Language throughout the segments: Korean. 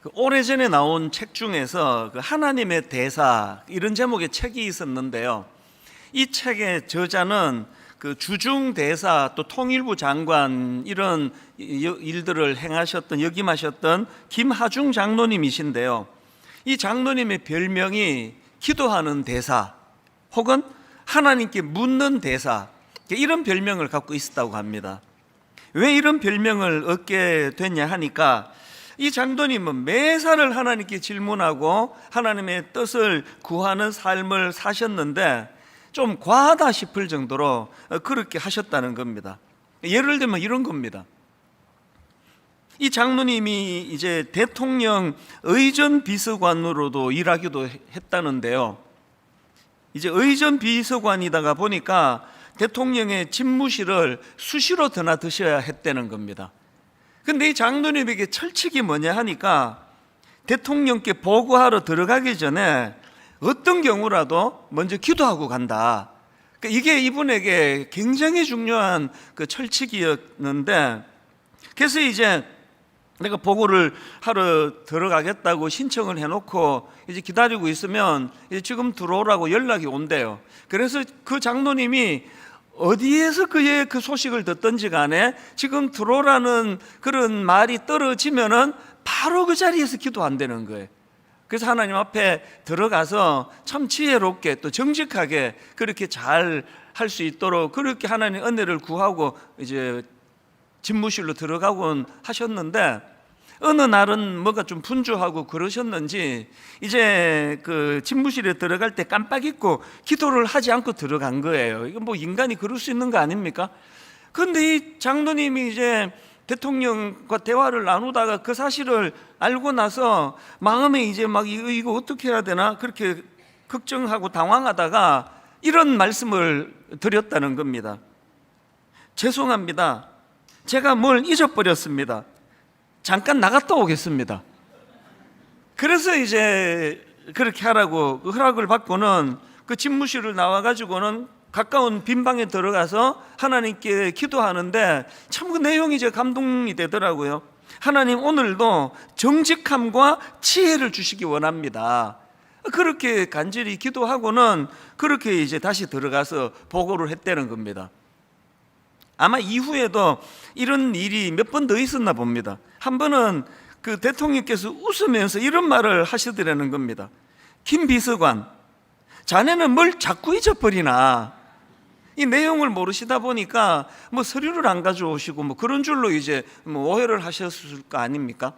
오래전에 나온 책 중에서 하나님의 대사 이런 제목의 책이 있었는데요. 이 책의 저자는 주중 대사 또 통일부 장관 이런 일들을 행하셨던 역임하셨던 김하중 장로님이신데요. 이 장로님의 별명이 기도하는 대사 혹은 하나님께 묻는 대사, 이런 별명을 갖고 있었다고 합니다. 왜 이런 별명을 얻게 됐냐 하니까 이 장로님은 매사를 하나님께 질문하고 하나님의 뜻을 구하는 삶을 사셨는데 좀 과하다 싶을 정도로 그렇게 하셨다는 겁니다. 예를 들면 이런 겁니다. 이 장로님이 이제 대통령 의전 비서관으로도 일하기도 했다는데요. 이제 의전 비서관이다가 보니까 대통령의 집무실을 수시로 드나드셔야 했다는 겁니다. 근데 이 장로님에게 철칙이 뭐냐 하니까 대통령께 보고하러 들어가기 전에 어떤 경우라도 먼저 기도하고 간다. 이게 이분에게 굉장히 중요한 철칙이었는데, 그래서 이제 내가 보고를 하러 들어가겠다고 신청을 해놓고 이제 기다리고 있으면 이제 지금 들어오라고 연락이 온대요. 그래서 그 장로님이 어디에서 그의 그 소식을 듣든지 간에 지금 들어오라는 그런 말이 떨어지면은 바로 그 자리에서 기도한다는 거예요. 그래서 하나님 앞에 들어가서 참 지혜롭게 또 정직하게 그렇게 잘 할 수 있도록 그렇게 하나님 은혜를 구하고 이제 집무실로 들어가곤 하셨는데, 어느 날은 뭐가 좀 분주하고 그러셨는지 이제 그 집무실에 들어갈 때 깜빡 잊고 기도를 하지 않고 들어간 거예요. 이거 뭐 인간이 그럴 수 있는 거 아닙니까? 그런데 이 장로님이 이제 대통령과 대화를 나누다가 그 사실을 알고 나서 마음에 이제 막 이거 어떻게 해야 되나 그렇게 걱정하고 당황하다가 이런 말씀을 드렸다는 겁니다. 죄송합니다. 제가 뭘 잊어버렸습니다. 잠깐 나갔다 오겠습니다. 그래서 이제 그렇게 하라고 허락을 받고는 그 집무실을 나와가지고는 가까운 빈방에 들어가서 하나님께 기도하는데 참 그 내용이 이제 감동이 되더라고요. 하나님, 오늘도 정직함과 지혜를 주시기 원합니다. 그렇게 간절히 기도하고는 그렇게 이제 다시 들어가서 보고를 했다는 겁니다. 아마 이후에도 이런 일이 몇 번 더 있었나 봅니다. 한 번은 그 대통령께서 웃으면서 이런 말을 하시더라는 겁니다. 김 비서관, 자네는 뭘 자꾸 잊어버리나? 이 내용을 모르시다 보니까 뭐 서류를 안 가져오시고 뭐 그런 줄로 이제 뭐 오해를 하셨을 거 아닙니까?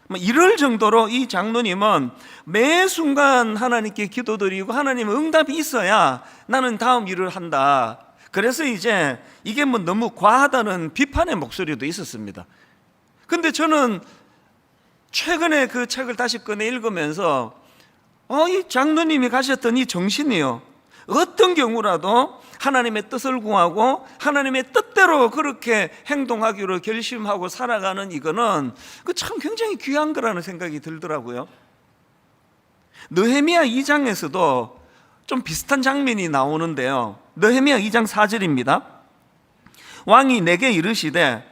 뭐 이럴 정도로 이 장로님은 매 순간 하나님께 기도드리고 하나님의 응답이 있어야 나는 다음 일을 한다. 그래서 이제 이게 뭐 너무 과하다는 비판의 목소리도 있었습니다. 근데 저는 최근에 그 책을 다시 꺼내 읽으면서 이 장로님이 가셨던 이 정신이요, 어떤 경우라도 하나님의 뜻을 구하고 하나님의 뜻대로 그렇게 행동하기로 결심하고 살아가는 이거는 참 굉장히 귀한 거라는 생각이 들더라고요. 느헤미야 2장에서도 좀 비슷한 장면이 나오는데요. 느헤미야 2장 4절입니다. 왕이 내게 이르시되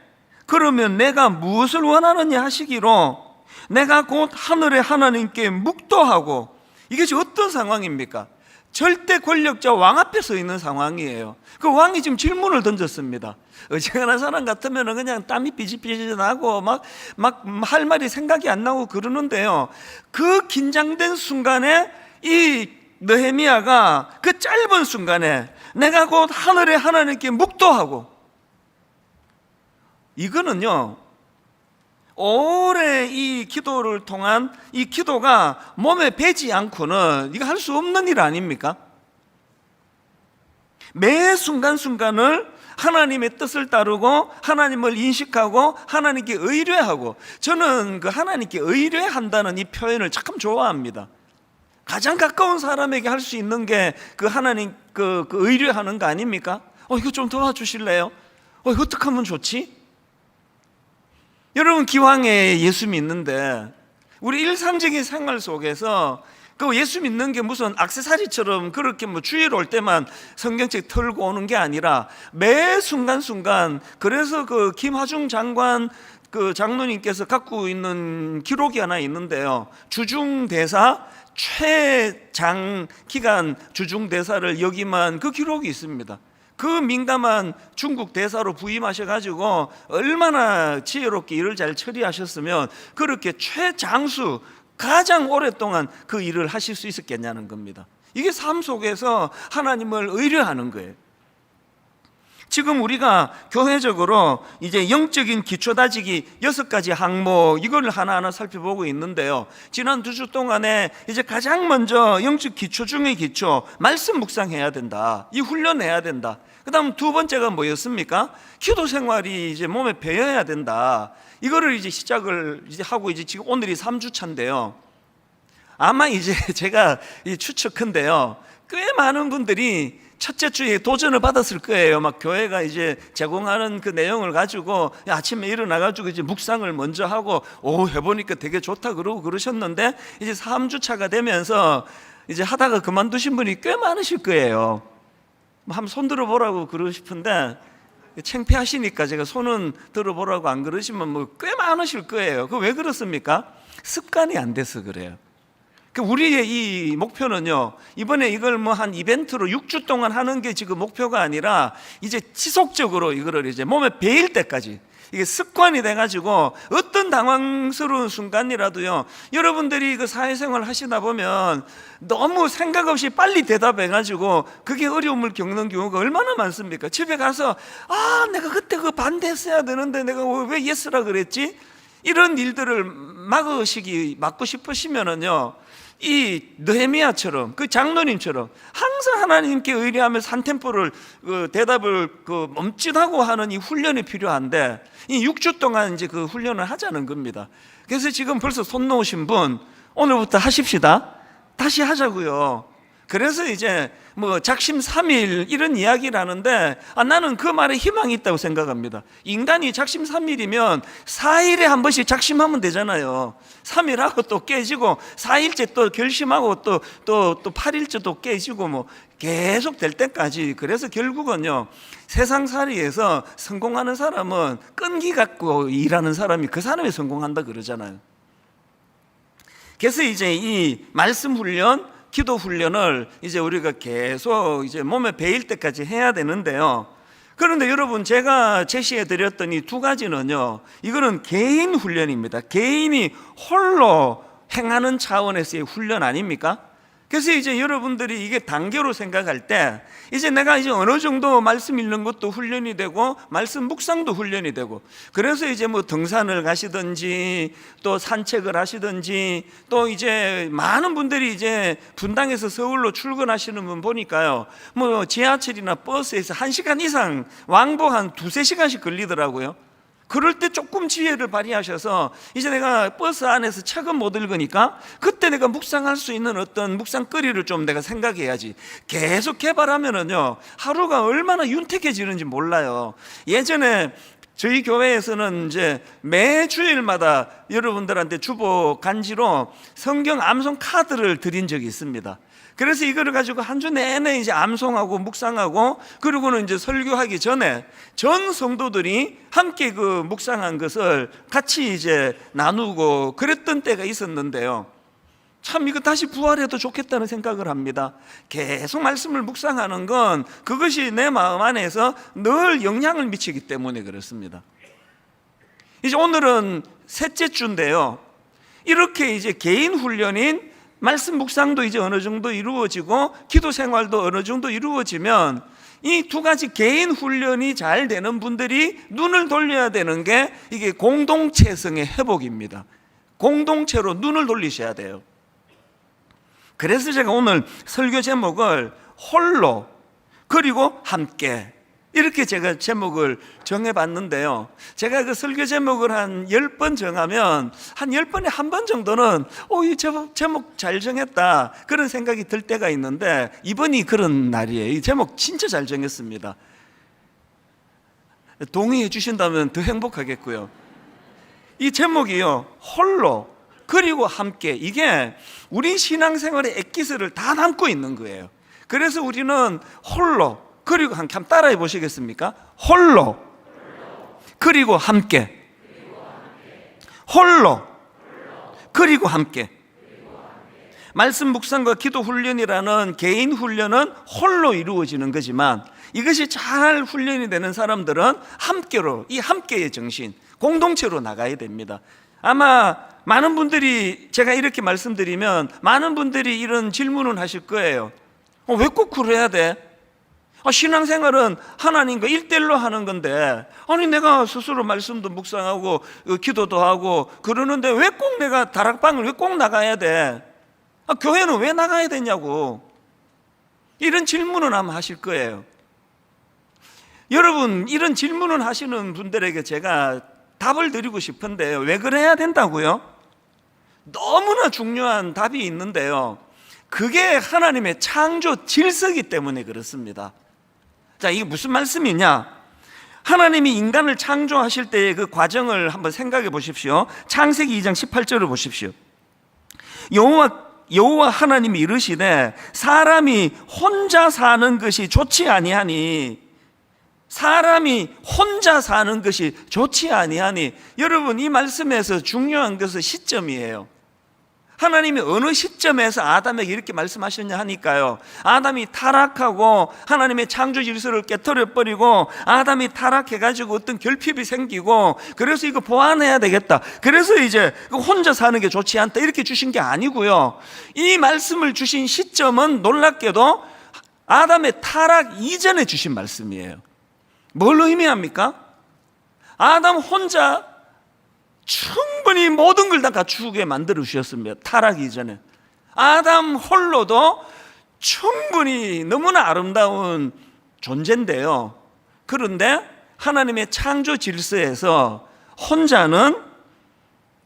그러면 내가 무엇을 원하느냐 하시기로 내가 곧 하늘의 하나님께 묵도하고, 이게 지금 어떤 상황입니까? 절대 권력자 왕 앞에 서 있는 상황이에요. 그 왕이 지금 질문을 던졌습니다. 어지간한 사람 같으면 그냥 땀이 삐질삐질 나고 막 할 말이 생각이 안 나고 그러는데요. 그 긴장된 순간에 이 느헤미야가 그 짧은 순간에 내가 곧 하늘의 하나님께 묵도하고, 이거는요 오래 이 기도를 통한 이 기도가 몸에 배지 않고는 이거 할 수 없는 일 아닙니까? 매 순간순간을 하나님의 뜻을 따르고 하나님을 인식하고 하나님께 의뢰하고, 저는 그 하나님께 의뢰한다는 이 표현을 참 좋아합니다. 가장 가까운 사람에게 할 수 있는 게 그 하나님 그 의뢰하는 거 아닙니까? 이거 좀 도와주실래요? 이거 어떻게 하면 좋지? 여러분, 기왕에 예수 믿는데 우리 일상적인 생활 속에서 그 예수 믿는 게 무슨 액세서리처럼 그렇게 뭐 주일 올 때만 성경책 털고 오는 게 아니라 매 순간순간, 그래서 그 김하중 장관 그 장로님께서 갖고 있는 기록이 하나 있는데요. 주중대사 최장기간 주중대사를 역임한 그 기록이 있습니다. 그 민감한 중국 대사로 부임하셔가지고 얼마나 지혜롭게 일을 잘 처리하셨으면 그렇게 최장수, 가장 오랫동안 그 일을 하실 수 있었겠냐는 겁니다. 이게 삶 속에서 하나님을 의뢰하는 거예요. 지금 우리가 교회적으로 이제 영적인 기초 다지기 6가지 항목, 이걸 하나하나 살펴보고 있는데요. 지난 2주 동안에 이제 가장 먼저 영적 기초 중의 기초, 말씀 묵상해야 된다. 이 훈련해야 된다. 그 다음 2번째가 뭐였습니까? 기도 생활이 이제 몸에 배어야 된다. 이거를 이제 시작을 이제 하고 이제 지금 오늘이 3주 차인데요. 아마 이제 제가 추측한데요. 꽤 많은 분들이 첫째 주에 도전을 받았을 거예요. 막 교회가 이제 제공하는 그 내용을 가지고 아침에 일어나가지고 이제 묵상을 먼저 하고 해보니까 되게 좋다 그러고 그러셨는데, 이제 3주 차가 되면서 이제 하다가 그만두신 분이 꽤 많으실 거예요. 한번 손 들어보라고 그러고 싶은데 창피하시니까 제가 손은 들어보라고 안 그러시면 뭐 꽤 많으실 거예요. 그 왜 그렇습니까? 습관이 안 돼서 그래요. 우리의 이 목표는요, 이번에 이걸 뭐 한 이벤트로 6주 동안 하는 게 지금 목표가 아니라 이제 지속적으로 이거를 이제 몸에 배일 때까지, 이게 습관이 돼가지고 어떤 당황스러운 순간이라도요, 여러분들이 그 사회생활 하시다 보면 너무 생각 없이 빨리 대답해가지고 그게 어려움을 겪는 경우가 얼마나 많습니까? 집에 가서 내가 그때 그 반대했어야 되는데 내가 왜 예스라 그랬지? 이런 일들을 막고 싶으시면은요, 이 느헤미야처럼, 그 장로님처럼 항상 하나님께 의뢰하면서 한 템포를 대답을 멈칫하고 하는 이 훈련이 필요한데, 이 6주 동안 이제 그 훈련을 하자는 겁니다. 그래서 지금 벌써 손 놓으신 분 오늘부터 하십시다. 다시 하자고요. 그래서 이제 뭐 작심삼일 이런 이야기를 하는데, 나는 그 말에 희망이 있다고 생각합니다. 인간이 작심삼일이면 4일에 한 번씩 작심하면 되잖아요. 3일하고 또 깨지고 4일째 또 결심하고 또 8일째 또 깨지고 뭐 계속 될 때까지. 그래서 결국은요, 세상살이에서 성공하는 사람은 끈기 갖고 일하는 사람이 그 사람이 성공한다 그러잖아요. 그래서 이제 이 말씀 훈련, 기도 훈련을 이제 우리가 계속 이제 몸에 배일 때까지 해야 되는데요. 그런데 여러분, 제가 제시해 드렸던 이 2가지는요, 이거는 개인 훈련입니다. 개인이 홀로 행하는 차원에서의 훈련 아닙니까? 그래서 이제 여러분들이 이게 단계로 생각할 때, 이제 내가 이제 어느 정도 말씀 읽는 것도 훈련이 되고 말씀 묵상도 훈련이 되고, 그래서 이제 뭐 등산을 가시든지 또 산책을 하시든지, 또 이제 많은 분들이 이제 분당에서 서울로 출근하시는 분 보니까요, 뭐 지하철이나 버스에서 1시간 이상 왕복 한 2-3시간씩 걸리더라고요. 그럴 때 조금 지혜를 발휘하셔서, 이제 내가 버스 안에서 책은 못 읽으니까 그때 내가 묵상할 수 있는 어떤 묵상거리를 좀 내가 생각해야지. 계속 개발하면은요, 하루가 얼마나 윤택해지는지 몰라요. 예전에 저희 교회에서는 이제 매 주일마다 여러분들한테 주보 간지로 성경 암송 카드를 드린 적이 있습니다. 그래서 이거를 가지고 한 주 내내 이제 암송하고 묵상하고, 그리고는 이제 설교하기 전에 전 성도들이 함께 그 묵상한 것을 같이 이제 나누고 그랬던 때가 있었는데요. 참 이거 다시 부활해도 좋겠다는 생각을 합니다. 계속 말씀을 묵상하는 건 그것이 내 마음 안에서 늘 영향을 미치기 때문에 그렇습니다. 이제 오늘은 3째 주인데요, 이렇게 이제 개인 훈련인 말씀 묵상도 이제 어느 정도 이루어지고 기도 생활도 어느 정도 이루어지면, 이 2가지 개인 훈련이 잘 되는 분들이 눈을 돌려야 되는 게 이게 공동체성의 회복입니다. 공동체로 눈을 돌리셔야 돼요. 그래서 제가 오늘 설교 제목을 홀로 그리고 함께, 이렇게 제가 제목을 정해봤는데요. 제가 그 설교 제목을 한 10번 정하면 한 10번에 한 번 정도는 이 제목 잘 정했다 그런 생각이 들 때가 있는데, 이번이 그런 날이에요. 이 제목 진짜 잘 정했습니다. 동의해 주신다면 더 행복하겠고요. 이 제목이요, 홀로 그리고 함께, 이게 우리 신앙생활의 엑기스를 다 담고 있는 거예요. 그래서 우리는 홀로 그리고 함께, 한번 따라해 보시겠습니까? 홀로 그리고 함께, 홀로 그리고 함께. 말씀 묵상과 기도 훈련이라는 개인 훈련은 홀로 이루어지는 거지만, 이것이 잘 훈련이 되는 사람들은 함께로, 이 함께의 정신, 공동체로 나가야 됩니다. 아마 많은 분들이, 제가 이렇게 말씀드리면 많은 분들이 이런 질문을 하실 거예요. 왜 꼭 그래야 돼? 신앙생활은 하나님과 1대1로 하는 건데, 아니 내가 스스로 말씀도 묵상하고 기도도 하고 그러는데 왜 꼭 내가 다락방을 왜 꼭 나가야 돼? 교회는 왜 나가야 되냐고, 이런 질문은 아마 하실 거예요. 여러분, 이런 질문을 하시는 분들에게 제가 답을 드리고 싶은데요, 왜 그래야 된다고요? 너무나 중요한 답이 있는데요, 그게 하나님의 창조 질서이기 때문에 그렇습니다. 자, 이게 무슨 말씀이냐? 하나님이 인간을 창조하실 때의 그 과정을 한번 생각해 보십시오. 창세기 2장 18절을 보십시오. 여호와 하나님이 이르시되 사람이 혼자 사는 것이 좋지 아니하니, 사람이 혼자 사는 것이 좋지 아니하니. 여러분, 이 말씀에서 중요한 것은 시점이에요. 하나님이 어느 시점에서 아담에게 이렇게 말씀하셨냐 하니까요, 아담이 타락하고 하나님의 창조 질서를 깨트려버리고 아담이 타락해가지고 어떤 결핍이 생기고, 그래서 이거 보완해야 되겠다, 그래서 이제 혼자 사는 게 좋지 않다, 이렇게 주신 게 아니고요, 이 말씀을 주신 시점은 놀랍게도 아담의 타락 이전에 주신 말씀이에요. 뭘 의미합니까? 아담 혼자 충분히 모든 걸 다 갖추게 만들어 주셨습니다. 타락 이전에 아담 홀로도 충분히 너무나 아름다운 존재인데요, 그런데 하나님의 창조 질서에서 혼자는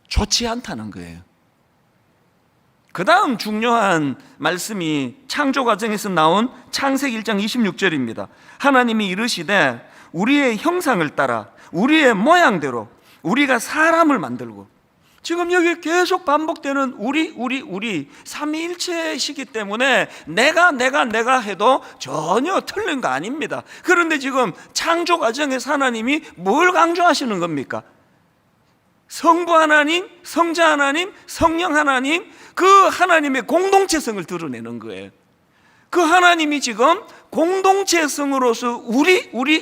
좋지 않다는 거예요. 그 다음 중요한 말씀이 창조 과정에서 나온 창세기 1장 26절입니다. 하나님이 이르시되 우리의 형상을 따라 우리의 모양대로 우리가 사람을 만들고. 지금 여기 계속 반복되는 우리 삼위일체이기 때문에 내가 해도 전혀 틀린 거 아닙니다. 그런데 지금 창조 과정에서 하나님이 뭘 강조하시는 겁니까? 성부 하나님, 성자 하나님, 성령 하나님, 그 하나님의 공동체성을 드러내는 거예요. 그 하나님이 지금 공동체성으로서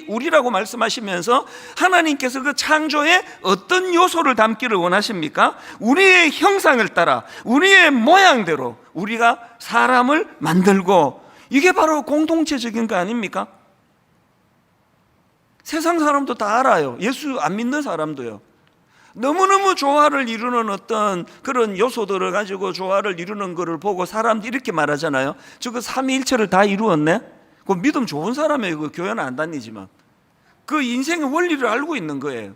우리라고 말씀하시면서 하나님께서 그 창조에 어떤 요소를 담기를 원하십니까? 우리의 형상을 따라 우리의 모양대로 우리가 사람을 만들고. 이게 바로 공동체적인 거 아닙니까? 세상 사람도 다 알아요. 예수 안 믿는 사람도요. 너무너무 조화를 이루는 어떤 그런 요소들을 가지고 조화를 이루는 것을 보고 사람들이 이렇게 말하잖아요. 저거 삼위일체를 다 이루었네? 그 믿음 좋은 사람이에요. 그 교회는 안 다니지만 그 인생의 원리를 알고 있는 거예요.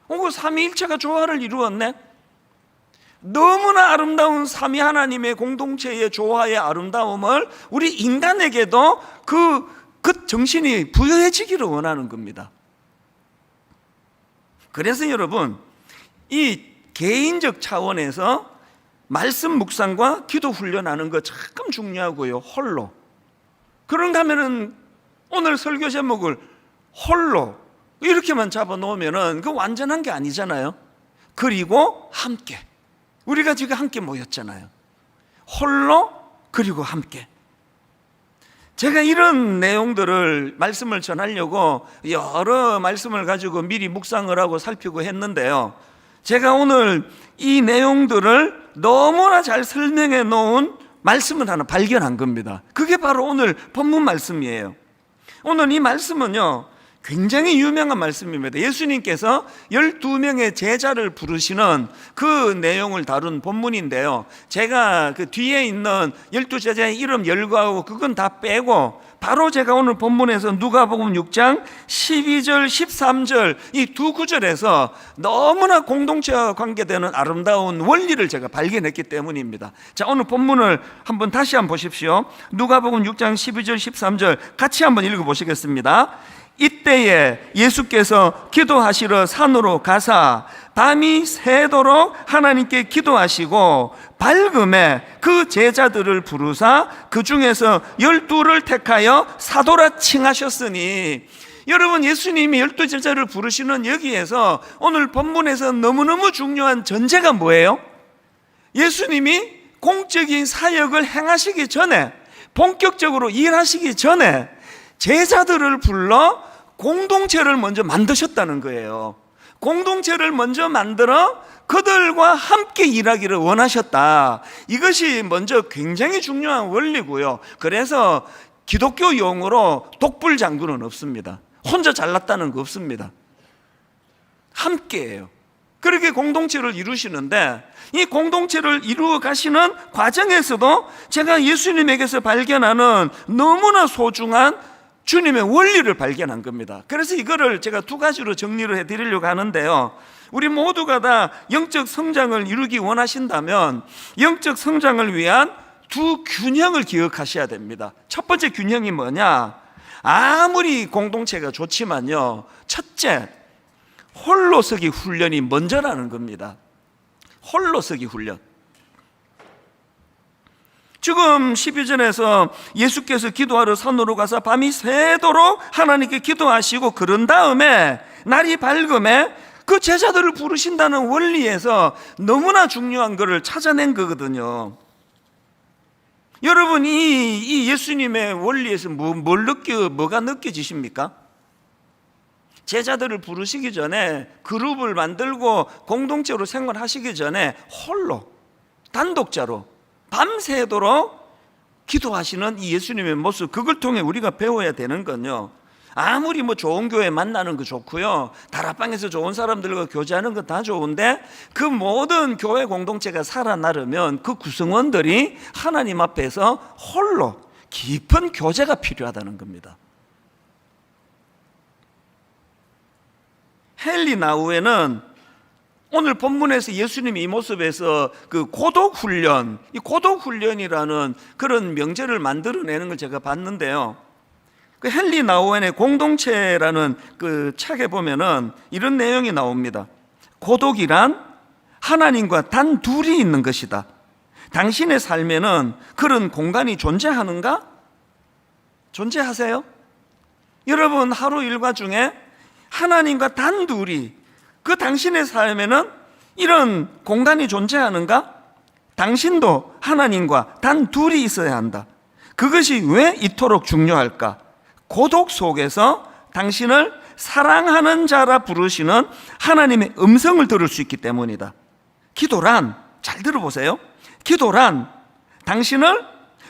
그 삼위일체가 조화를 이루었네? 너무나 아름다운 삼위 하나님의 공동체의 조화의 아름다움을 우리 인간에게도 그 정신이 부여해지기를 원하는 겁니다. 그래서 여러분, 이 개인적 차원에서 말씀 묵상과 기도 훈련하는 거 참 중요하고요, 홀로. 그런가 하면은 오늘 설교 제목을 홀로 이렇게만 잡아놓으면은 그 완전한 게 아니잖아요. 그리고 함께. 우리가 지금 함께 모였잖아요. 홀로 그리고 함께. 제가 이런 내용들을 말씀을 전하려고 여러 말씀을 가지고 미리 묵상을 하고 살피고 했는데요, 제가 오늘 이 내용들을 너무나 잘 설명해 놓은 말씀을 하나 발견한 겁니다. 그게 바로 오늘 본문 말씀이에요. 오늘 이 말씀은요, 굉장히 유명한 말씀입니다. 예수님께서 12명의 제자를 부르시는 그 내용을 다룬 본문인데요, 제가 그 뒤에 있는 12제자의 이름 열거하고 그건 다 빼고 바로 제가 오늘 본문에서 누가복음 6장 12절 13절 이 두 구절에서 너무나 공동체와 관계되는 아름다운 원리를 제가 발견했기 때문입니다. 자, 오늘 본문을 다시 한번 보십시오. 누가복음 6장 12절 13절 같이 한번 읽어보시겠습니다. 이때에 예수께서 기도하시러 산으로 가사 밤이 새도록 하나님께 기도하시고 밝음에 그 제자들을 부르사 그 중에서 12를 택하여 사도라 칭하셨으니, 여러분, 예수님이 12제자를 부르시는 여기에서 오늘 본문에서 너무너무 중요한 전제가 뭐예요? 예수님이 공적인 사역을 행하시기 전에, 본격적으로 일하시기 전에 제자들을 불러 공동체를 먼저 만드셨다는 거예요. 공동체를 먼저 만들어 그들과 함께 일하기를 원하셨다. 이것이 먼저 굉장히 중요한 원리고요. 그래서 기독교 용어로 독불장군은 없습니다. 혼자 잘났다는 거 없습니다. 함께해요. 그렇게 공동체를 이루시는데, 이 공동체를 이루어 가시는 과정에서도 제가 예수님에게서 발견하는 너무나 소중한 주님의 원리를 발견한 겁니다. 그래서 이거를 제가 두 가지로 정리를 해드리려고 하는데요, 우리 모두가 다 영적 성장을 이루기 원하신다면 영적 성장을 위한 두 균형을 기억하셔야 됩니다. 첫 번째 균형이 뭐냐? 아무리 공동체가 좋지만요, 첫째, 홀로서기 훈련이 먼저라는 겁니다. 홀로서기 훈련. 지금 12절에서 예수께서 기도하러 산으로 가서 밤이 새도록 하나님께 기도하시고 그런 다음에 날이 밝음에 그 제자들을 부르신다는 원리에서 너무나 중요한 것을 찾아낸 거거든요. 여러분, 이 예수님의 원리에서 뭐가 느껴지십니까? 제자들을 부르시기 전에, 그룹을 만들고 공동체로 생활하시기 전에 홀로, 단독자로 밤새도록 기도하시는 이 예수님의 모습, 그걸 통해 우리가 배워야 되는 건요, 아무리 좋은 교회 만나는 거 좋고요, 다락방에서 좋은 사람들과 교제하는 거 다 좋은데, 그 모든 교회 공동체가 살아나려면 그 구성원들이 하나님 앞에서 홀로 깊은 교제가 필요하다는 겁니다. 헨리 나우에는 오늘 본문에서 예수님이 이 모습에서 그 고독훈련, 이 고독훈련이라는 그런 명제를 만들어내는 걸 제가 봤는데요, 그 헨리 나우엔의 공동체라는 그 책에 보면은 이런 내용이 나옵니다. 고독이란 하나님과 단 둘이 있는 것이다. 당신의 삶에는 그런 공간이 존재하는가? 존재하세요? 여러분, 하루 일과 중에 하나님과 단 둘이, 그 당신의 삶에는 이런 공간이 존재하는가? 당신도 하나님과 단 둘이 있어야 한다. 그것이 왜 이토록 중요할까? 고독 속에서 당신을 사랑하는 자라 부르시는 하나님의 음성을 들을 수 있기 때문이다. 기도란, 잘 들어보세요, 기도란 당신을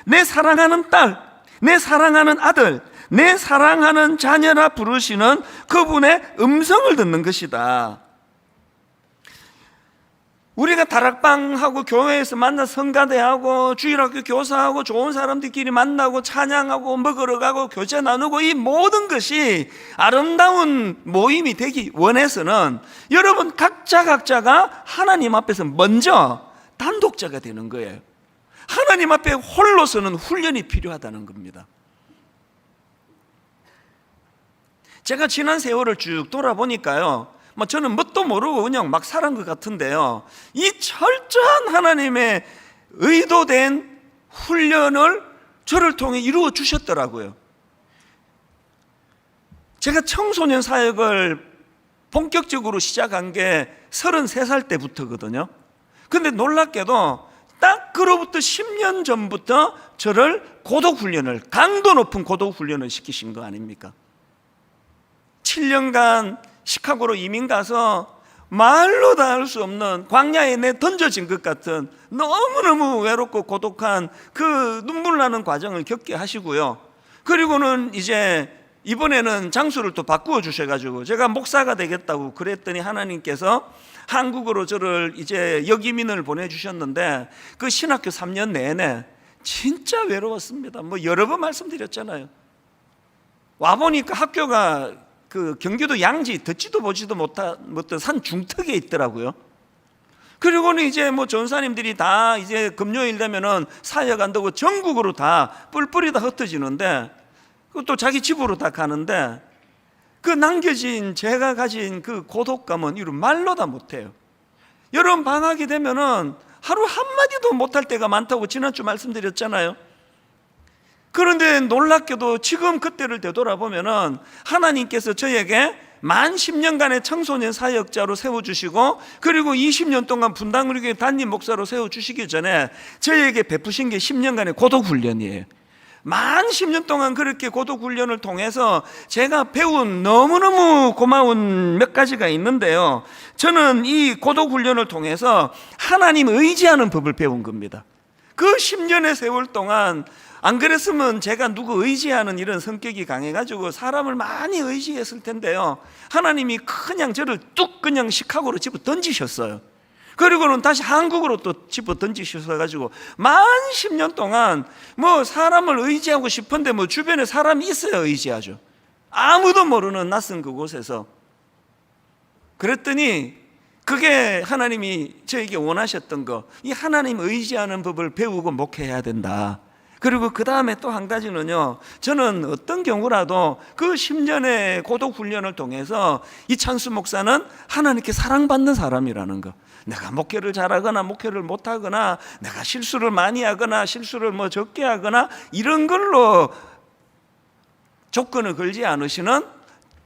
내 사랑하는 딸, 내 사랑하는 아들, 내 사랑하는 자녀라 부르시는 그분의 음성을 듣는 것이다. 우리가 다락방하고 교회에서 만나 성가대하고 주일학교 교사하고 좋은 사람들끼리 만나고 찬양하고 먹으러 가고 교제 나누고, 이 모든 것이 아름다운 모임이 되기 원해서는 여러분 각자가 하나님 앞에서 먼저 단독자가 되는 거예요. 하나님 앞에 홀로서는 훈련이 필요하다는 겁니다. 제가 지난 세월을 쭉 돌아보니까요, 저는 뭣도 모르고 그냥 막 살은 것 같은데요, 이 철저한 하나님의 의도된 훈련을 저를 통해 이루어 주셨더라고요. 제가 청소년 사역을 본격적으로 시작한 게 33살 때부터거든요. 근데 놀랍게도 딱 그로부터 10년 전부터 저를 고독훈련을, 강도 높은 고독훈련을 시키신 거 아닙니까? 7년간 시카고로 이민 가서 말로 다 할 수 없는 광야에 내 던져진 것 같은 너무너무 외롭고 고독한 그 눈물 나는 과정을 겪게 하시고요. 그리고는 이제 이번에는 장소를 또 바꾸어 주셔가지고 제가 목사가 되겠다고 그랬더니 하나님께서 한국으로 저를 이제 역이민을 보내주셨는데, 그 신학교 3년 내내 진짜 외로웠습니다. 여러 번 말씀드렸잖아요. 와보니까 학교가 그 경기도 양지, 듣지도 보지도 못한 산 중턱에 있더라고요. 그리고는 이제 전사님들이 다 이제 금요일 되면은 사역 한다고 전국으로 다 뿔뿔이 다 흩어지는데, 또 자기 집으로 다 가는데, 그 남겨진 제가 가진 그 고독감은 이루 말로 다 못해요. 여러분 방학이 되면은 하루 한마디도 못할 때가 많다고 지난주 말씀드렸잖아요. 그런데 놀랍게도 지금 그때를 되돌아보면은 하나님께서 저에게 만 10년간의 청소년 사역자로 세워주시고, 그리고 20년 동안 분당우리교회 담임 목사로 세워주시기 전에 저에게 베푸신 게 10년간의 고독훈련이에요. 만 10년 동안 그렇게 고독훈련을 통해서 제가 배운 너무너무 고마운 몇 가지가 있는데요, 저는 이 고독훈련을 통해서 하나님 의지하는 법을 배운 겁니다. 그 10년의 세월 동안 안 그랬으면 제가 누구 의지하는 이런 성격이 강해가지고 사람을 많이 의지했을 텐데요, 하나님이 그냥 저를 뚝 그냥 시카고로 집어 던지셨어요. 그리고는 다시 한국으로 또 집어 던지셔가지고 만 10년 동안 뭐 사람을 의지하고 싶은데 뭐 주변에 사람이 있어야 의지하죠. 아무도 모르는 낯선 그곳에서. 그랬더니 그게 하나님이 저에게 원하셨던 거, 이 하나님 의지하는 법을 배우고 목회해야 된다. 그리고 그 다음에 또 한 가지는요, 저는 어떤 경우라도 그 10년의 고독 훈련을 통해서 이 찬수 목사는 하나님께 사랑받는 사람이라는 거. 내가 목회를 잘하거나 목회를 못하거나 내가 실수를 많이 하거나 실수를 뭐 적게 하거나 이런 걸로 조건을 걸지 않으시는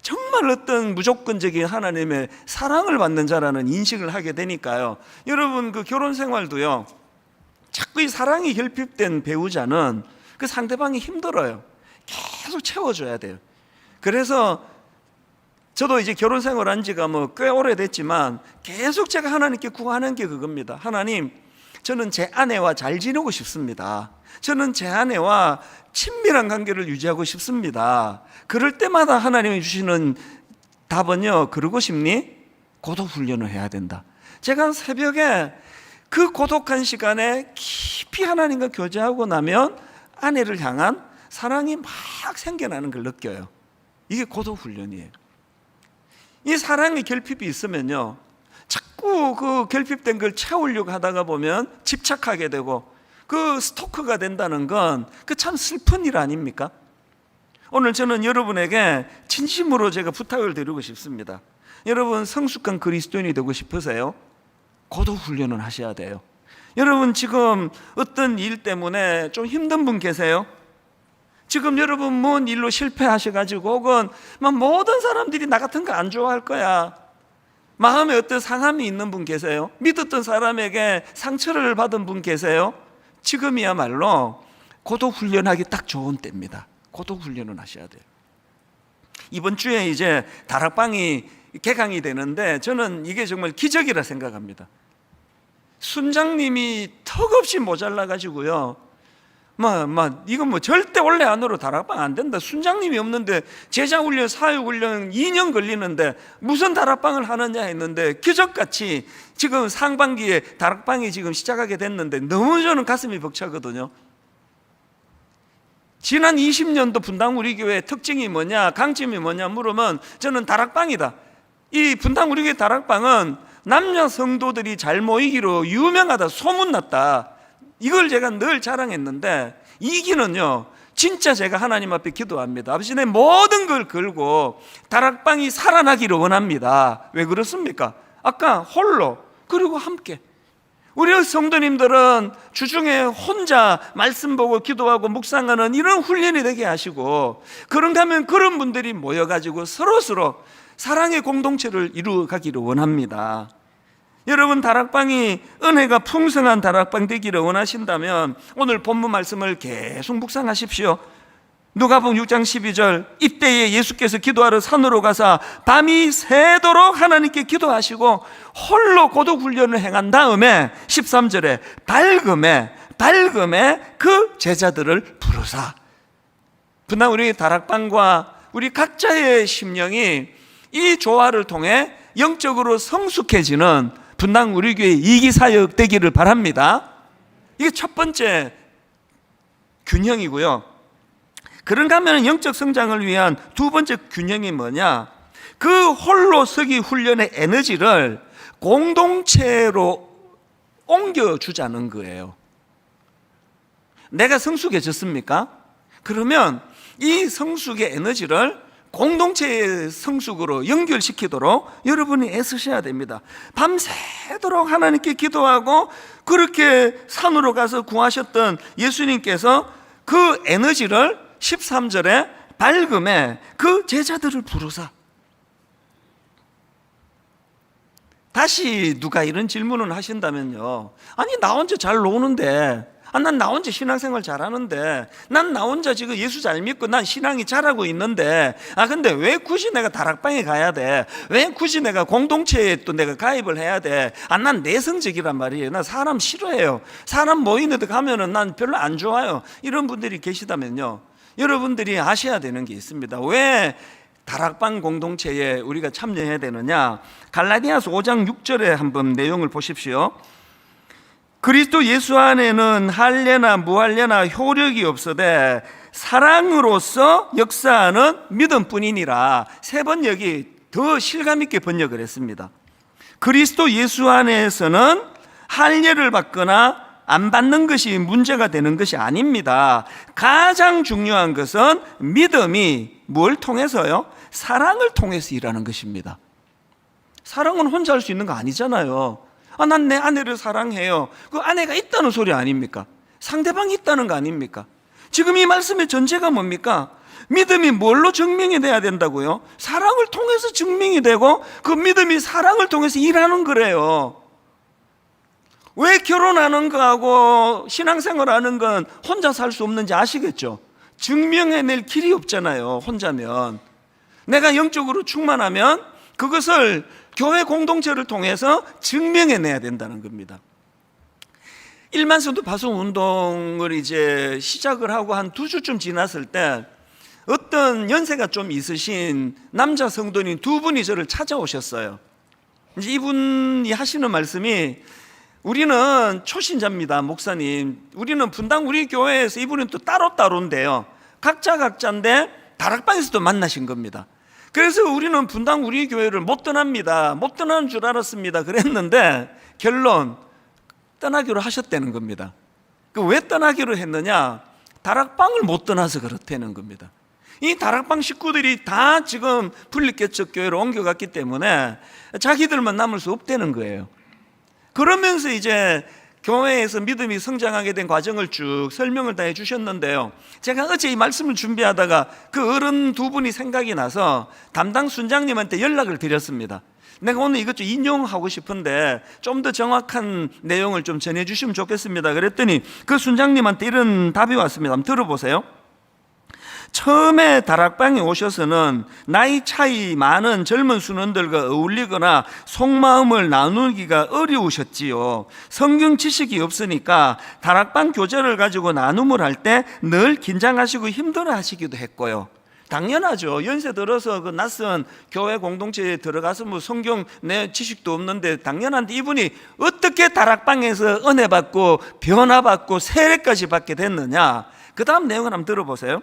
정말 어떤 무조건적인 하나님의 사랑을 받는 자라는 인식을 하게 되니까요, 여러분 그 결혼 생활도요, 자꾸 이 사랑이 결핍된 배우자는 그 상대방이 힘들어요. 계속 채워줘야 돼요. 그래서 저도 이제 결혼 생활한 지가 뭐 꽤 오래됐지만 계속 제가 하나님께 구하는 게 그겁니다. 하나님, 저는 제 아내와 잘 지내고 싶습니다. 저는 제 아내와 친밀한 관계를 유지하고 싶습니다. 그럴 때마다 하나님이 주시는 답은요, 그러고 싶니? 고독 훈련을 해야 된다. 제가 새벽에 그 고독한 시간에 깊이 하나님과 교제하고 나면 아내를 향한 사랑이 막 생겨나는 걸 느껴요. 이게 고독 훈련이에요. 이 사랑의 결핍이 있으면요, 자꾸 그 결핍된 걸 채우려고 하다가 보면 집착하게 되고 그 스토커가 된다는 건 그 참 슬픈 일 아닙니까? 오늘 저는 여러분에게 진심으로 제가 부탁을 드리고 싶습니다. 여러분 성숙한 그리스도인이 되고 싶으세요? 고독 훈련을 하셔야 돼요. 여러분 지금 어떤 일 때문에 좀 힘든 분 계세요? 지금 여러분 뭔 일로 실패하셔가지고 혹은 모든 사람들이 나 같은 거 안 좋아할 거야, 마음에 어떤 상함이 있는 분 계세요? 믿었던 사람에게 상처를 받은 분 계세요? 지금이야말로 고독 훈련하기 딱 좋은 때입니다. 고독 훈련을 하셔야 돼요. 이번 주에 이제 다락방이 개강이 되는데 저는 이게 정말 기적이라 생각합니다. 순장님이 턱없이 모자라가지고요, 이건 뭐 절대 원래 안으로 다락방 안 된다, 순장님이 없는데 제자훈련 사육훈련 2년 걸리는데 무슨 다락방을 하느냐 했는데 기적같이 지금 상반기에 다락방이 지금 시작하게 됐는데 너무 저는 가슴이 벅차거든요. 지난 20년도 분당 우리 교회 특징이 뭐냐, 강점이 뭐냐 물으면 저는 다락방이다. 이 분당 우리 교회 다락방은 남녀 성도들이 잘 모이기로 유명하다, 소문났다. 이걸 제가 늘 자랑했는데 이 길은요, 진짜 제가 하나님 앞에 기도합니다. 아버지, 내 모든 걸 걸고 다락방이 살아나기를 원합니다. 왜 그렇습니까? 아까 홀로 그리고 함께. 우리 성도님들은 주중에 혼자 말씀 보고 기도하고 묵상하는 이런 훈련이 되게 하시고, 그런가 하면 그런 분들이 모여가지고 서로서로 사랑의 공동체를 이루어가기를 원합니다. 여러분 다락방이 은혜가 풍성한 다락방 되기를 원하신다면 오늘 본문 말씀을 계속 묵상하십시오. 누가복음 6장 12절, 이때에 예수께서 기도하러 산으로 가사 밤이 새도록 하나님께 기도하시고 홀로 고독 훈련을 행한 다음에 13절에 밝음에 그 제자들을 부르사. 분당 우리 다락방과 우리 각자의 심령이 이 조화를 통해 영적으로 성숙해지는 분당 우리 교회 이기사역 되기를 바랍니다. 이게 첫 번째 균형이고요. 그런가 하면 영적 성장을 위한 두 번째 균형이 뭐냐, 그 홀로 서기 훈련의 에너지를 공동체로 옮겨주자는 거예요. 내가 성숙해졌습니까? 그러면 이 성숙의 에너지를 공동체의 성숙으로 연결시키도록 여러분이 애쓰셔야 됩니다. 밤새도록 하나님께 기도하고 그렇게 산으로 가서 구하셨던 예수님께서 그 에너지를 13절에 밝음에 그 제자들을 부르사. 다시 누가 이런 질문을 하신다면요, 아니 나 혼자 잘 노는데, 난 나 혼자 신앙생활 잘하는데, 난 나 혼자 지금 예수 잘 믿고 난 신앙이 잘하고 있는데, 근데 왜 굳이 내가 다락방에 가야 돼? 왜 굳이 내가 공동체에 또 내가 가입을 해야 돼? 난 내성적이란 말이에요. 난 사람 싫어해요. 사람 모이는 데 가면은 난 별로 안 좋아요. 이런 분들이 계시다면요, 여러분들이 아셔야 되는 게 있습니다. 왜 다락방 공동체에 우리가 참여해야 되느냐? 갈라디아서 5장 6절에 한번 내용을 보십시오. 그리스도 예수 안에는 할례나 무할례나 효력이 없으되 사랑으로서 역사하는 믿음뿐이니라. 세 번 여기 더 실감 있게 번역을 했습니다. 그리스도 예수 안에서는 할례를 받거나 안 받는 것이 문제가 되는 것이 아닙니다. 가장 중요한 것은 믿음이 뭘 통해서요? 사랑을 통해서 일하는 것입니다. 사랑은 혼자 할 수 있는 거 아니잖아요. 난 내 아내를 사랑해요. 그 아내가 있다는 소리 아닙니까? 상대방이 있다는 거 아닙니까? 지금 이 말씀의 전제가 뭡니까? 믿음이 뭘로 증명이 돼야 된다고요? 사랑을 통해서 증명이 되고 그 믿음이 사랑을 통해서 일하는 거래요. 왜 결혼하는 거하고 신앙생활하는 건 혼자 살 수 없는지 아시겠죠? 증명해낼 길이 없잖아요, 혼자면. 내가 영적으로 충만하면 그것을 교회 공동체를 통해서 증명해내야 된다는 겁니다. 일만성도 파송 운동을 이제 시작을 하고 한 2주쯤 지났을 때 어떤 연세가 좀 있으신 남자 성도님 2분이 저를 찾아오셨어요. 이제 이분이 하시는 말씀이, 우리는 초신자입니다, 목사님. 우리는 분당 우리 교회에서, 이분은 또 따로따로인데요, 각자인데 다락방에서도 만나신 겁니다. 그래서 우리는 분당 우리 교회를 못 떠납니다. 못 떠나는 줄 알았습니다. 그랬는데 결론, 떠나기로 하셨다는 겁니다. 왜 떠나기로 했느냐? 다락방을 못 떠나서 그렇다는 겁니다. 이 다락방 식구들이 다 지금 분립개척 교회로 옮겨갔기 때문에 자기들만 남을 수 없다는 거예요. 그러면서 이제 교회에서 믿음이 성장하게 된 과정을 쭉 설명을 다 해주셨는데요, 제가 어제 이 말씀을 준비하다가 그 어른 2분이 생각이 나서 담당 순장님한테 연락을 드렸습니다. 내가 오늘 이것 좀 인용하고 싶은데 좀 더 정확한 내용을 좀 전해주시면 좋겠습니다. 그랬더니 그 순장님한테 이런 답이 왔습니다. 한번 들어보세요. 처음에 다락방에 오셔서는 나이 차이 많은 젊은 순원들과 어울리거나 속마음을 나누기가 어려우셨지요. 성경 지식이 없으니까 다락방 교제를 가지고 나눔을 할 때 늘 긴장하시고 힘들어하시기도 했고요. 당연하죠. 연세 들어서 그 낯선 교회 공동체에 들어가서 뭐 성경 내 지식도 없는데 당연한데, 이분이 어떻게 다락방에서 은혜 받고 변화 받고 세례까지 받게 됐느냐? 그 다음 내용을 한번 들어보세요.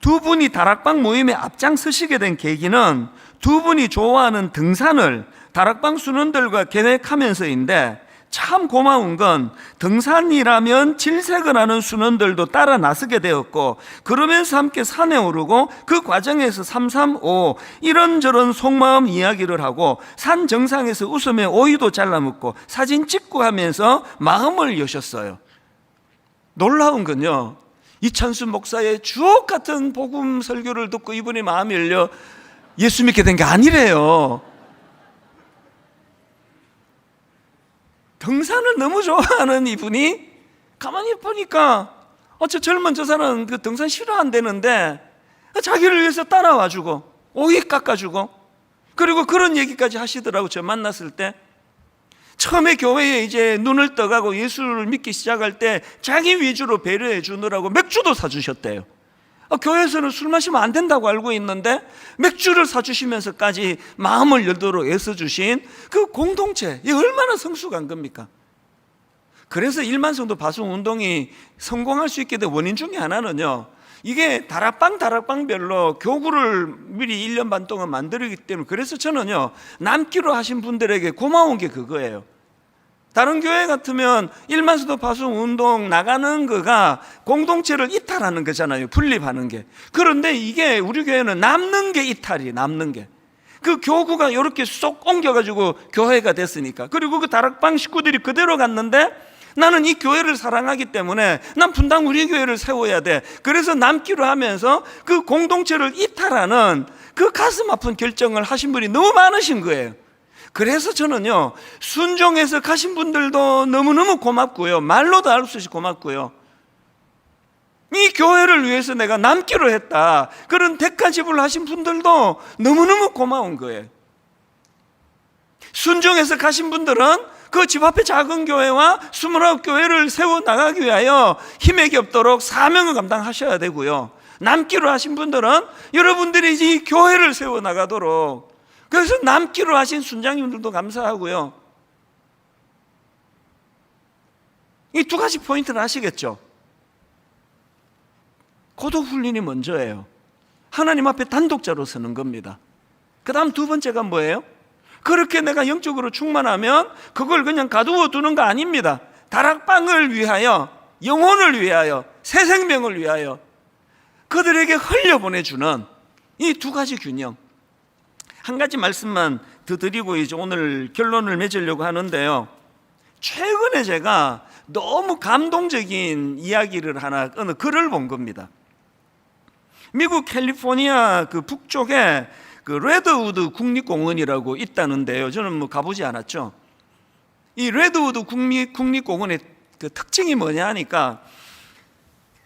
2분이 다락방 모임에 앞장서시게 된 계기는 2분이 좋아하는 등산을 다락방 순원들과 계획하면서인데, 참 고마운 건 등산이라면 질색을 하는 순원들도 따라 나서게 되었고, 그러면서 함께 산에 오르고 그 과정에서 335 이런저런 속마음 이야기를 하고 산 정상에서 웃으며 오이도 잘라 먹고 사진 찍고 하면서 마음을 여셨어요. 놀라운 건요, 이찬수 목사의 주옥 같은 복음 설교를 듣고 이분이 마음이 열려 예수 믿게 된 게 아니래요. 등산을 너무 좋아하는 이분이 가만히 보니까 저 젊은 저 사람은 그 등산 싫어한다는데 자기를 위해서 따라와주고 오이 깎아주고, 그리고 그런 얘기까지 하시더라고. 저 만났을 때 처음에 교회에 이제 눈을 떠가고 예수를 믿기 시작할 때 자기 위주로 배려해 주느라고 맥주도 사주셨대요. 교회에서는 술 마시면 안 된다고 알고 있는데 맥주를 사주시면서까지 마음을 열도록 애써주신 그 공동체, 이 얼마나 성숙한 겁니까? 그래서 일만성도 파송 운동이 성공할 수 있게 된 원인 중에 하나는요, 이게 다락방별로 교구를 미리 1년 반 동안 만들기 때문에, 그래서 저는요, 남기로 하신 분들에게 고마운 게 그거예요. 다른 교회 같으면 일만수도 파송 운동 나가는 거가 공동체를 이탈하는 거잖아요. 분립하는 게. 그런데 이게 우리 교회는 남는 게 이탈이에요. 남는 게. 그 교구가 이렇게 쏙 옮겨가지고 교회가 됐으니까. 그리고 그 다락방 식구들이 그대로 갔는데 나는 이 교회를 사랑하기 때문에 난 분당 우리 교회를 세워야 돼. 그래서 남기로 하면서 그 공동체를 이탈하는 그 가슴 아픈 결정을 하신 분이 너무 많으신 거예요. 그래서 저는요, 순종해서 가신 분들도 너무너무 고맙고요, 말로도 알 수 없이 고맙고요, 이 교회를 위해서 내가 남기로 했다, 그런 대가지불 하신 분들도 너무너무 고마운 거예요. 순종해서 가신 분들은 그 집 앞에 작은 교회와 29교회를 세워나가기 위하여 힘에 겹도록 사명을 감당하셔야 되고요, 남기로 하신 분들은 여러분들이 이 교회를 세워나가도록, 그래서 남기로 하신 순장님들도 감사하고요. 이 두 가지 포인트를 아시겠죠? 고독 훈련이 먼저예요. 하나님 앞에 단독자로 서는 겁니다. 그 다음 두 번째가 뭐예요? 그렇게 내가 영적으로 충만하면 그걸 그냥 가두어 두는 거 아닙니다. 다락방을 위하여, 영혼을 위하여, 새 생명을 위하여 그들에게 흘려보내주는 이 두 가지 균형. 한 가지 말씀만 더 드리고 이제 오늘 결론을 맺으려고 하는데요, 최근에 제가 너무 감동적인 이야기를 하나, 어느 글을 본 겁니다. 미국 캘리포니아 그 북쪽에 그 레드우드 국립공원이라고 있다는데요, 저는 뭐 가보지 않았죠. 이 레드우드 국립공원의 그 특징이 뭐냐 하니까,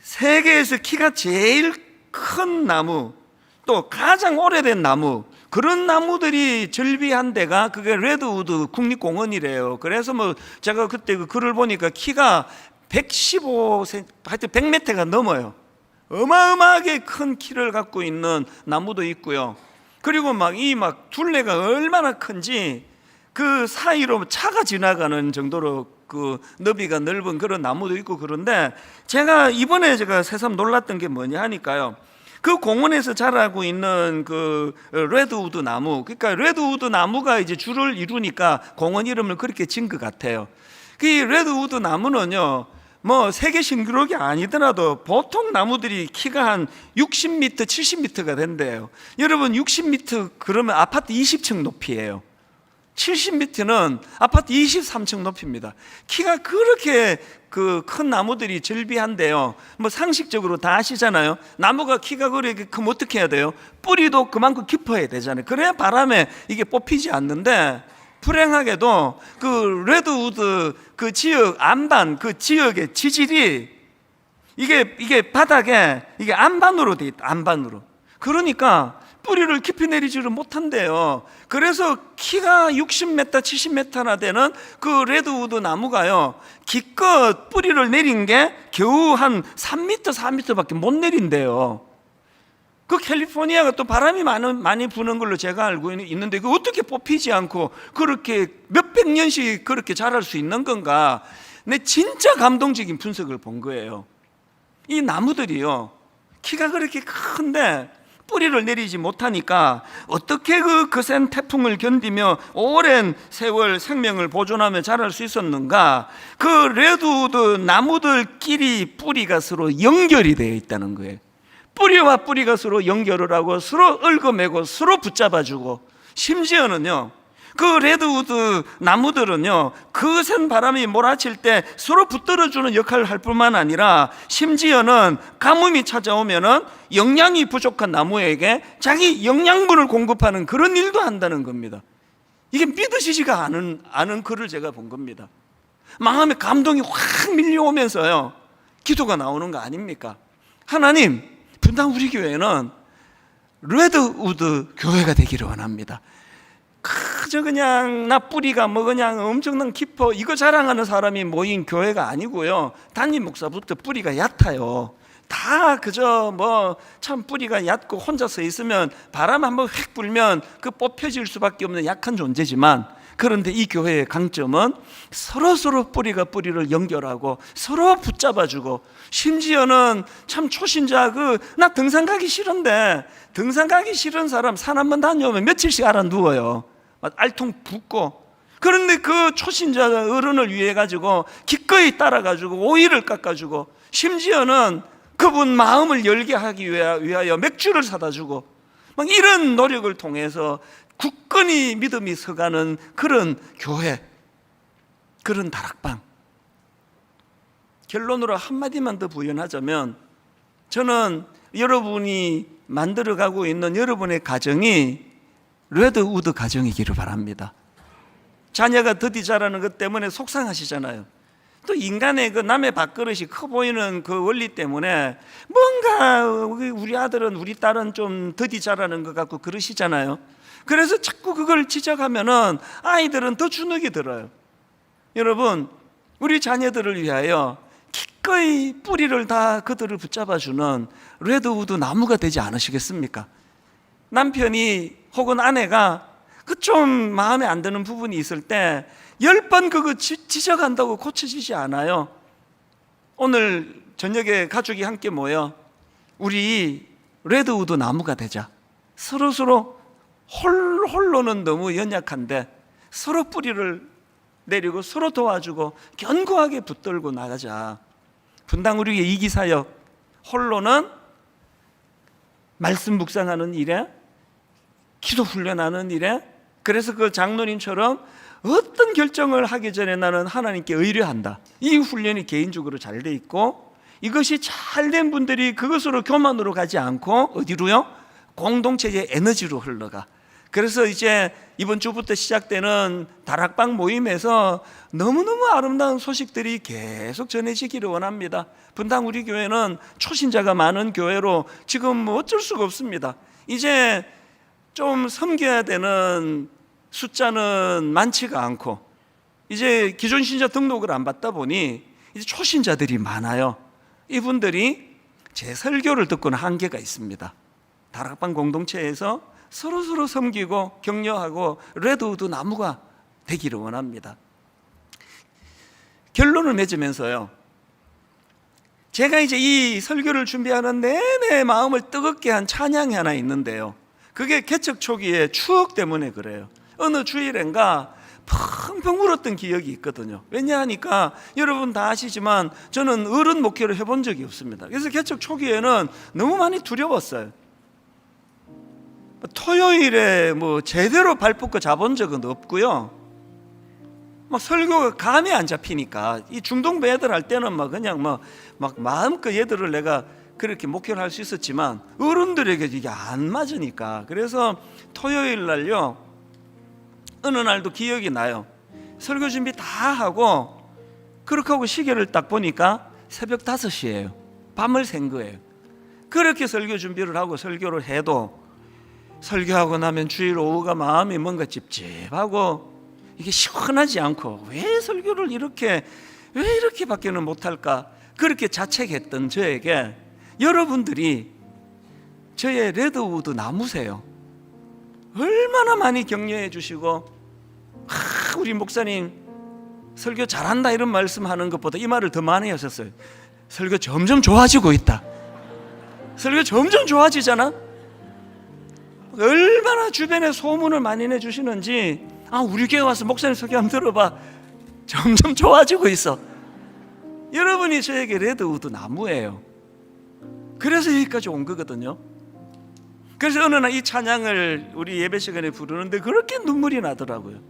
세계에서 키가 제일 큰 나무, 또 가장 오래된 나무, 그런 나무들이 절비한 데가 그게 레드우드 국립공원이래요. 그래서 뭐 제가 그때 그 글을 보니까 키가 115cm, 하여튼 100m가 넘어요. 어마어마하게 큰 키를 갖고 있는 나무도 있고요. 그리고 막 둘레가 얼마나 큰지 그 사이로 차가 지나가는 정도로 그 너비가 넓은 그런 나무도 있고. 그런데 제가 이번에 새삼 놀랐던 게 뭐냐 하니까요, 그 공원에서 자라고 있는 그 레드우드 나무, 그러니까 레드우드 나무가 이제 줄을 이루니까 공원 이름을 그렇게 지은 것 같아요. 그 레드우드 나무는요, 뭐 세계 신기록이 아니더라도 보통 나무들이 키가 한 60m, 70m가 된대요. 여러분 60m 그러면 아파트 20층 높이에요. 70m는 아파트 23층 높이입니다. 키가 그렇게 그 큰 나무들이 절비한데요, 뭐 상식적으로 다 아시잖아요. 나무가 키가 그렇게 크면 어떻게 해야 돼요? 뿌리도 그만큼 깊어야 되잖아요. 그래야 바람에 이게 뽑히지 않는데, 불행하게도 그 레드우드 그 지역 안반, 그 지역의 지질이 이게 바닥에 이게 안반으로 돼 있다. 안반으로. 그러니까 뿌리를 깊이 내리지를 못한대요. 그래서 키가 60m, 70m나 되는 그 레드우드 나무가요, 기껏 뿌리를 내린 게 겨우 한 3m, 4m밖에 못 내린대요. 그 캘리포니아가 또 바람이 많이 부는 걸로 제가 알고 있는데, 그 어떻게 뽑히지 않고 그렇게 몇백 년씩 그렇게 자랄 수 있는 건가? 내 진짜 감동적인 분석을 본 거예요. 이 나무들이요, 키가 그렇게 큰데 뿌리를 내리지 못하니까 어떻게 그 거센 태풍을 견디며 오랜 세월 생명을 보존하며 자랄 수 있었는가? 그 레드우드 나무들끼리 뿌리가 서로 연결이 되어 있다는 거예요. 뿌리와 뿌리가 서로 연결을 하고 서로 얽어매고 서로 붙잡아주고, 심지어는요, 그 레드우드 나무들은요, 거센 바람이 몰아칠 때 서로 붙들어주는 역할을 할 뿐만 아니라, 심지어는 가뭄이 찾아오면은 영양이 부족한 나무에게 자기 영양분을 공급하는 그런 일도 한다는 겁니다. 이게 믿으시지가 않은 글을 제가 본 겁니다. 마음에 감동이 확 밀려오면서요, 기도가 나오는 거 아닙니까? 하나님, 분당 우리 교회는 레드우드 교회가 되기를 원합니다. 그저 그냥 나 뿌리가 뭐 그냥 엄청난 깊어 이거 자랑하는 사람이 모인 교회가 아니고요, 담임 목사부터 뿌리가 얕아요. 다 그저 뭐 참 뿌리가 얕고 혼자 서 있으면 바람 한번 휙 불면 그 뽑혀질 수밖에 없는 약한 존재지만, 그런데 이 교회의 강점은 서로 뿌리가 뿌리를 연결하고 서로 붙잡아주고, 심지어는 참 초신자 나 등산 가기 싫은데, 등산 가기 싫은 사람 산 한번 다녀오면 며칠씩 알아 누워요. 알통 붓고. 그런데 그 초신자 어른을 위해 가지고 기꺼이 따라 가지고 오이를 깎아 주고, 심지어는 그분 마음을 열게 하기 위하여 맥주를 사다 주고, 막 이런 노력을 통해서 굳건히 믿음이 서가는 그런 교회, 그런 다락방. 결론으로 한마디만 더 부연하자면, 저는 여러분이 만들어가고 있는 여러분의 가정이 레드우드 가정이기를 바랍니다. 자녀가 더디 자라는 것 때문에 속상하시잖아요. 또 인간의 그 남의 밥그릇이 커 보이는 그 원리 때문에 뭔가 우리 아들은 우리 딸은 좀 더디 자라는 것 같고 그러시잖아요. 그래서 자꾸 그걸 지적하면은 아이들은 더 주눅이 들어요. 여러분, 우리 자녀들을 위하여 기꺼이 뿌리를 다 그들을 붙잡아주는 레드우드 나무가 되지 않으시겠습니까? 남편이 혹은 아내가 그 좀 마음에 안 드는 부분이 있을 때 10번 그거 지적한다고 고쳐지지 않아요. 오늘 저녁에 가족이 함께 모여 우리 레드우드 나무가 되자. 서로 홀로는 너무 연약한데 서로 뿌리를 내리고 서로 도와주고 견고하게 붙들고 나가자. 분당 우리의 이기사역, 홀로는 말씀 묵상하는 일에, 기도 훈련하는 일에, 그래서 그 장로님처럼 어떤 결정을 하기 전에 나는 하나님께 의뢰한다. 이 훈련이 개인적으로 잘 돼 있고, 이것이 잘 된 분들이 그것으로 교만으로 가지 않고 어디로요? 공동체의 에너지로 흘러가. 그래서 이제 이번 주부터 시작되는 다락방 모임에서 너무너무 아름다운 소식들이 계속 전해지기를 원합니다. 분당 우리 교회는 초신자가 많은 교회로 지금 뭐 어쩔 수가 없습니다. 이제 좀 섬겨야 되는 숫자는 많지가 않고, 이제 기존 신자 등록을 안 받다 보니 이제 초신자들이 많아요. 이분들이 제 설교를 듣고는 한계가 있습니다. 다락방 공동체에서 서로 섬기고 격려하고 레드우드 나무가 되기를 원합니다. 결론을 맺으면서요, 제가 이제 이 설교를 준비하는 내내 마음을 뜨겁게 한 찬양이 하나 있는데요, 그게 개척 초기의 추억 때문에 그래요. 어느 주일인가 펑펑 울었던 기억이 있거든요. 왜냐하니까 여러분 다 아시지만 저는 어른 목회를 해본 적이 없습니다. 그래서 개척 초기에는 너무 많이 두려웠어요. 토요일에 뭐 제대로 발 뻗고 자본 적은 없고요. 막 설교가 감이 안 잡히니까, 이 중동부 애들 할 때는 막 그냥 막 마음껏 얘들을 내가 그렇게 목회를 할 수 있었지만 어른들에게 이게 안 맞으니까, 그래서 토요일 날요, 어느 날도 기억이 나요. 설교 준비 다 하고 그렇게 하고 시계를 딱 보니까 새벽 5시예요. 밤을 샌 거예요. 그렇게 설교 준비를 하고 설교를 해도 설교하고 나면 주일 오후가 마음이 뭔가 찝찝하고 이게 시원하지 않고, 왜 설교를 왜 이렇게밖에는 못할까, 그렇게 자책했던 저에게 여러분들이 저의 레드우드 나무세요. 얼마나 많이 격려해 주시고, 우리 목사님 설교 잘한다 이런 말씀하는 것보다 이 말을 더 많이 하셨어요. 설교 점점 좋아지고 있다. 설교 점점 좋아지잖아. 얼마나 주변에 소문을 많이 내주시는지, 우리 교회 와서 목사님 설교 한번 들어봐, 점점 좋아지고 있어. 여러분이 저에게 레드우드 나무예요. 그래서 여기까지 온 거거든요. 그래서 어느 날 이 찬양을 우리 예배 시간에 부르는데 그렇게 눈물이 나더라고요.